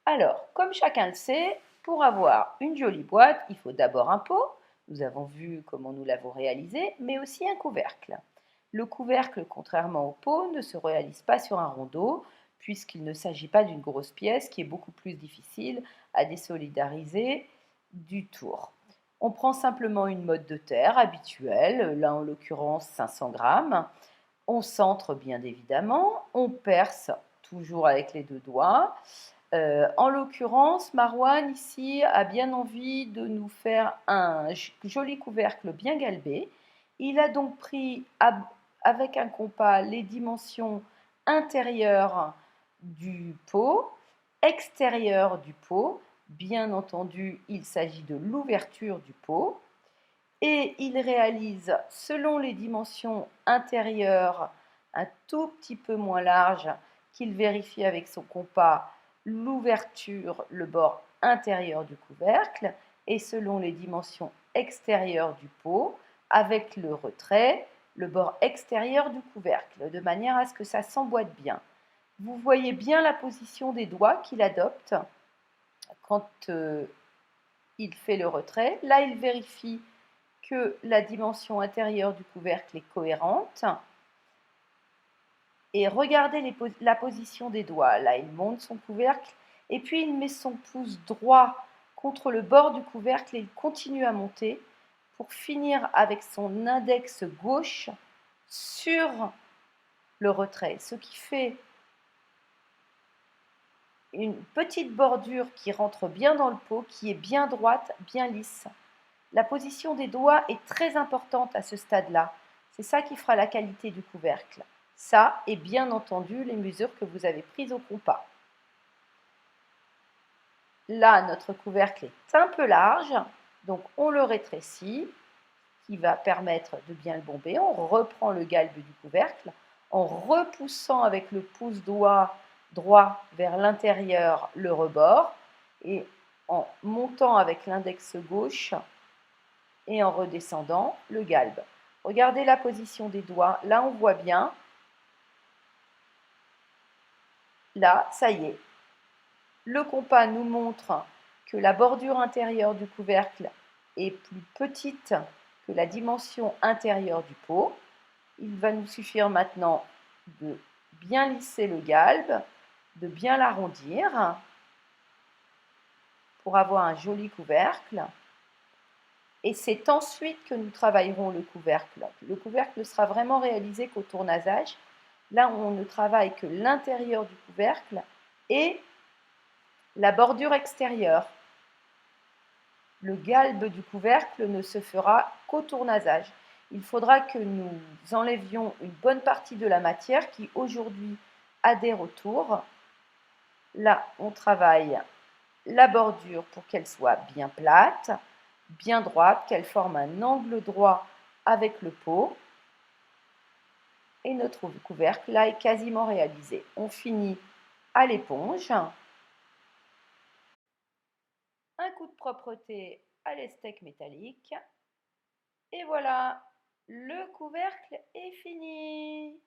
Alors, comme chacun le sait, pour avoir une jolie boîte, il faut d'abord un pot. Nous avons vu comment nous l'avons réalisé, mais aussi un couvercle. Le couvercle, contrairement au pot, ne se réalise pas sur un rondeau, puisqu'il ne s'agit pas d'une grosse pièce qui est beaucoup plus difficile à désolidariser du tour. On prend simplement une motte de terre habituelle, là en l'occurrence 500 grammes. On centre bien évidemment, on perce toujours avec les deux doigts. En l'occurrence, Marouane ici a bien envie de nous faire un joli couvercle bien galbé. Il a donc pris avec un compas les dimensions intérieures du pot, extérieures du pot. Bien entendu, il s'agit de l'ouverture du pot. Et il réalise, selon les dimensions intérieures, un tout petit peu moins large, qu'il vérifie avec son compas l'ouverture, le bord intérieur du couvercle, et selon les dimensions extérieures du pot, avec le retrait, le bord extérieur du couvercle, de manière à ce que ça s'emboîte bien. Vous voyez bien la position des doigts qu'il adopte quand il fait le retrait. Là, il vérifie que la dimension intérieure du couvercle est cohérente. Et regardez la position des doigts. Là, il monte son couvercle et puis il met son pouce droit contre le bord du couvercle et il continue à monter pour finir avec son index gauche sur le retrait, ce qui fait une petite bordure qui rentre bien dans le pot, qui est bien droite, bien lisse. La position des doigts est très importante à ce stade-là. C'est ça qui fera la qualité du couvercle. Ça et bien entendu les mesures que vous avez prises au compas. Là, notre couvercle est un peu large, donc on le rétrécit, qui va permettre de bien le bomber. On reprend le galbe du couvercle en repoussant avec le pouce-doigt droit vers l'intérieur le rebord et en montant avec l'index gauche et en redescendant le galbe. Regardez la position des doigts. Là, on voit bien. Là, ça y est. Le compas nous montre que la bordure intérieure du couvercle est plus petite que la dimension intérieure du pot. Il va nous suffire maintenant de bien lisser le galbe, de bien l'arrondir pour avoir un joli couvercle. Et c'est ensuite que nous travaillerons le couvercle. Le couvercle sera vraiment réalisé qu'au tournasage. Là, on ne travaille que l'intérieur du couvercle et la bordure extérieure. Le galbe du couvercle ne se fera qu'au tournasage. Il faudra que nous enlevions une bonne partie de la matière qui aujourd'hui adhère au tour. Là, on travaille la bordure pour qu'elle soit bien plate, bien droite, qu'elle forme un angle droit avec le pot. Et notre couvercle là est quasiment réalisé. On finit à l'éponge. Un coup de propreté à l'estec métallique. Et voilà, le couvercle est fini.